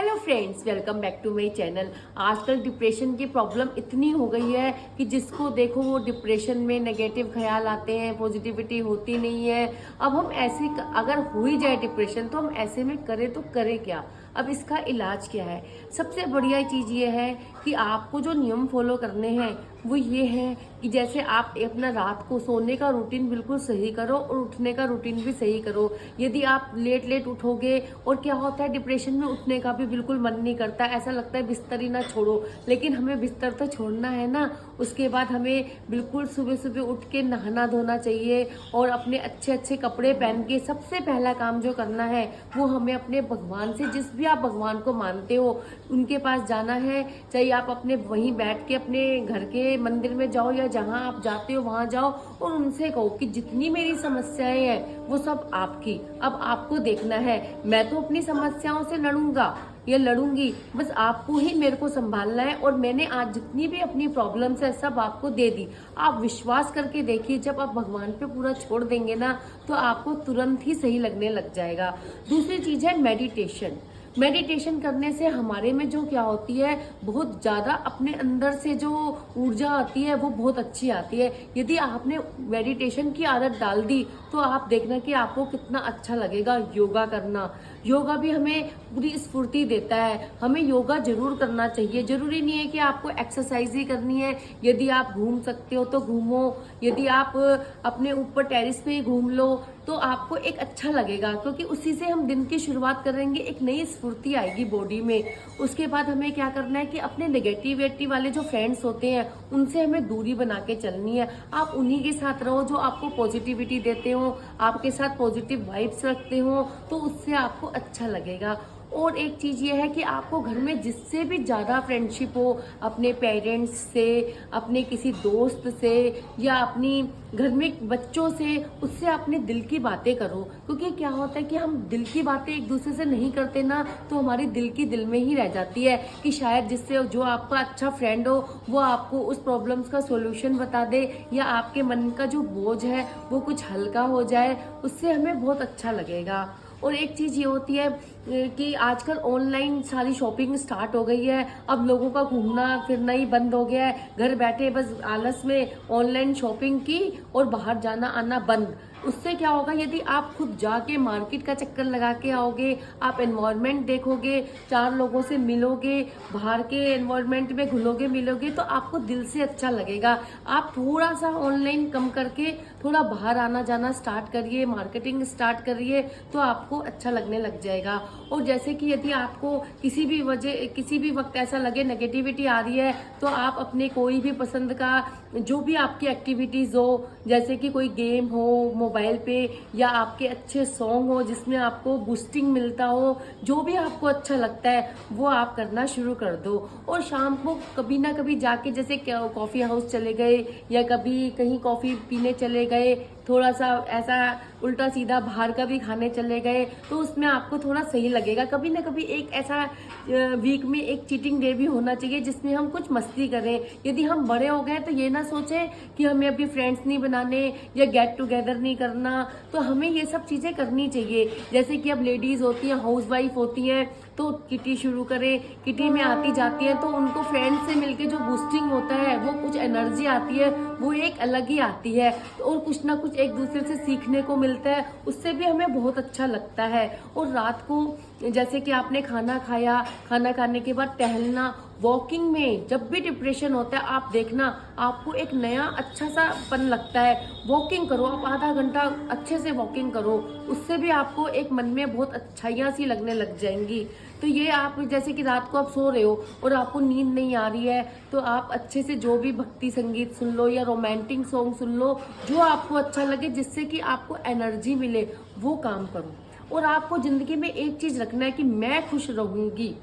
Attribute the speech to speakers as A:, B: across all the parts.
A: Hello friends, welcome back to my channel. आजकल depression की problem इतनी हो गई है कि जिसको देखो वो डिप्रेशन में नेगेटिव ख्याल आते हैं, पॉजिटिविटी होती नहीं है। अब हम ऐसे अगर हो ही जाए डिप्रेशन तो हम ऐसे में करें तो करें क्या। अब इसका इलाज क्या है? सबसे बढ़िया चीज़ ये है कि आपको जो नियम फॉलो करने हैं वो ये है कि जैसे आप अपना रात को सोने का रूटीन बिल्कुल सही करो और उठने का रूटीन भी सही करो। यदि आप लेट लेट उठोगे, और क्या होता है डिप्रेशन में उठने का भी बिल्कुल मन नहीं करता, ऐसा लगता है बिस्तर ही ना छोड़ो, लेकिन हमें बिस्तर तो छोड़ना है ना। उसके बाद हमें बिल्कुल सुबह सुबह उठ के नहाना धोना चाहिए और अपने अच्छे अच्छे कपड़े पहन के सबसे पहला काम जो करना है वो हमें अपने भगवान से, जिस भी आप भगवान को मानते हो उनके पास जाना है। चाहे आप अपने वहीं बैठ के अपने घर के मंदिर में जाओ या जहाँ आप जाते हो वहां जाओ और उनसे कहो कि जितनी मेरी समस्याएं हैं वो सब आपकी। अब आपको देखना है, मैं तो अपनी समस्याओं से लड़ूंगा या लड़ूंगी, बस आपको ही मेरे को संभालना है। और मैंने आज जितनी भी अपनी प्रॉब्लम्स है सब आपको दे दी। आप विश्वास करके देखिए, जब आप भगवान पे पूरा छोड़ देंगे ना तो आपको तुरंत ही सही लगने लग जाएगा। दूसरी चीज है मेडिटेशन। मेडिटेशन करने से हमारे में जो क्या होती है, बहुत ज़्यादा अपने अंदर से जो ऊर्जा आती है वो बहुत अच्छी आती है। यदि आपने मेडिटेशन की आदत डाल दी तो आप देखना कि आपको कितना अच्छा लगेगा योगा करना। योगा भी हमें पूरी स्फूर्ति देता है, हमें योगा जरूर करना चाहिए। जरूरी नहीं है कि आपको एक्सरसाइज ही करनी है, यदि आप घूम सकते हो तो घूमो, यदि आप अपने ऊपर टेरिस पे ही घूम लो तो आपको एक अच्छा लगेगा, क्योंकि उसी से हम दिन की शुरुआत करेंगे, एक नई स्फूर्ति आएगी बॉडी में। उसके बाद हमें क्या करना है कि अपने नेगेटिविटी वाले जो फ्रेंड्स होते हैं उनसे हमें दूरी बना के चलनी है। आप उन्हीं के साथ रहो जो आपको पॉजिटिविटी देते हो, आपके साथ पॉजिटिव वाइब्स रखते हो, तो उससे आपको अच्छा लगेगा। और एक चीज़ ये है कि आपको घर में जिससे भी ज़्यादा फ्रेंडशिप हो, अपने पेरेंट्स से, अपने किसी दोस्त से या अपनी घर में बच्चों से, उससे अपने दिल की बातें करो। क्योंकि क्या होता है कि हम दिल की बातें एक दूसरे से नहीं करते ना तो हमारी दिल की दिल में ही रह जाती है कि शायद जिससे जो आपका अच्छा फ्रेंड हो वो आपको उस प्रॉब्लम्स का सॉल्यूशन बता दे या आपके मन का जो बोझ है वो कुछ हल्का हो जाए, उससे हमें बहुत अच्छा लगेगा। और एक चीज़ ये होती है कि आजकल ऑनलाइन सारी शॉपिंग स्टार्ट हो गई है। अब लोगों का घूमना फिरना ही बंद हो गया है, घर बैठे बस आलस में ऑनलाइन शॉपिंग की और बाहर जाना आना बंद। उससे क्या होगा, यदि आप खुद जाके मार्केट का चक्कर लगा के आओगे, आप एनवायरनमेंट देखोगे, चार लोगों से मिलोगे, बाहर के एनवायरनमेंट में घुलोगे मिलोगे तो आपको दिल से अच्छा लगेगा। आप थोड़ा सा ऑनलाइन कम करके थोड़ा बाहर आना जाना स्टार्ट करिए, मार्केटिंग स्टार्ट करिए, तो आपको अच्छा लगने लग जाएगा। और जैसे कि यदि आपको किसी भी वक्त ऐसा लगे नेगेटिविटी आ रही है तो आप अपने कोई भी पसंद का जो भी आपकी एक्टिविटीज हो, जैसे कि कोई गेम हो मोबाइल पे या आपके अच्छे सॉन्ग हो जिसमें आपको बूस्टिंग मिलता हो, जो भी आपको अच्छा लगता है वो आप करना शुरू कर दो। और शाम को कभी ना कभी जाके जैसे कॉफी हाउस चले गए या कभी कहीं कॉफी पीने चले गए, थोड़ा सा ऐसा उल्टा सीधा बाहर का भी खाने चले गए, तो उसमें आपको थोड़ा सही लगेगा। कभी ना कभी एक ऐसा वीक में एक चीटिंग डे भी होना चाहिए जिसमें हम कुछ मस्ती करें। यदि हम बड़े हो गए तो ये ना सोचें कि हमें अभी फ्रेंड्स नहीं बनाने या गेट टुगेदर नहीं करना, तो हमें ये सब चीजें करनी चाहिए। जैसे कि अब लेडीज होती हैं, हाउस वाइफ होती हैं, तो किटी शुरू करें, किटी में आती जाती है तो उनको फ्रेंड्स से मिलके जो बूस्टिंग होता है, वो कुछ एनर्जी आती है, वो एक अलग ही आती है। और कुछ ना कुछ एक दूसरे से सीखने को मिलता है, उससे भी हमें बहुत अच्छा लगता है। और रात को जैसे कि आपने खाना खाया, खाना खाने के बाद टहलना, वॉकिंग में जब भी डिप्रेशन होता है आप देखना आपको एक नया अच्छा सा पन लगता है। वॉकिंग करो, आप आधा घंटा अच्छे से वॉकिंग करो, उससे भी आपको एक मन में बहुत अच्छाइयाँ सी लगने लग जाएंगी। तो ये आप जैसे कि रात को आप सो रहे हो और आपको नींद नहीं आ रही है तो आप अच्छे से जो भी भक्ति संगीत सुन लो या रोमांटिक सॉन्ग सुन लो, जो आपको अच्छा लगे जिससे कि आपको एनर्जी मिले, वो काम करो। और आपको जिंदगी में एक चीज रखना है कि मैं खुश रहूंगी,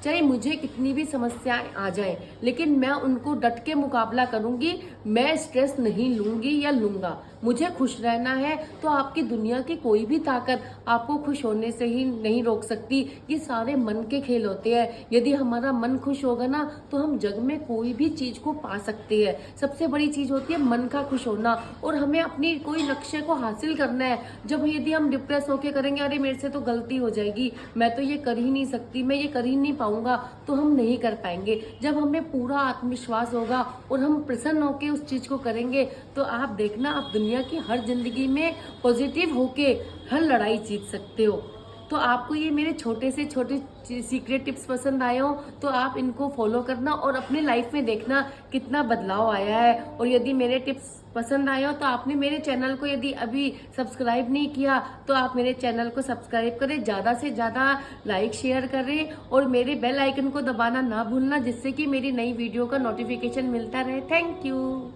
A: चाहे मुझे कितनी भी समस्याएं आ जाएं, लेकिन मैं उनको डट के मुकाबला करूंगी, मैं स्ट्रेस नहीं लूंगी या लूंगा। मुझे खुश रहना है तो आपकी दुनिया की कोई भी ताकत आपको खुश होने से ही नहीं रोक सकती। ये सारे मन के खेल होते हैं। यदि हमारा मन खुश होगा ना तो हम जग में कोई भी चीज को पा सकते हैं। सबसे बड़ी चीज होती है मन का खुश होना, और हमें अपनी कोई लक्ष्य को हासिल करना है। जब यदि हम डिप्रेस होकर करेंगे, अरे मेरे से तो गलती हो जाएगी, मैं तो ये कर ही नहीं सकती, मैं ये कर ही नहीं पाऊंगा, तो हम नहीं कर पाएंगे। जब हमें पूरा आत्मविश्वास होगा और हम प्रसन्न होकर उस चीज को करेंगे तो आप देखना, आप दुनिया की हर जिंदगी में पॉजिटिव होके हर लड़ाई जीत सकते हो। तो आपको ये मेरे छोटे से छोटे सीक्रेट टिप्स पसंद आए हो तो आप इनको फॉलो करना और अपने लाइफ में देखना कितना बदलाव आया है। और यदि मेरे टिप्स पसंद आए हो तो आपने मेरे चैनल को यदि अभी सब्सक्राइब नहीं किया तो आप मेरे चैनल को सब्सक्राइब करें, ज़्यादा से ज़्यादा लाइक शेयर करें और मेरे बेल आइकन को दबाना ना भूलना, जिससे कि मेरी नई वीडियो का नोटिफिकेशन मिलता रहे। Thank you.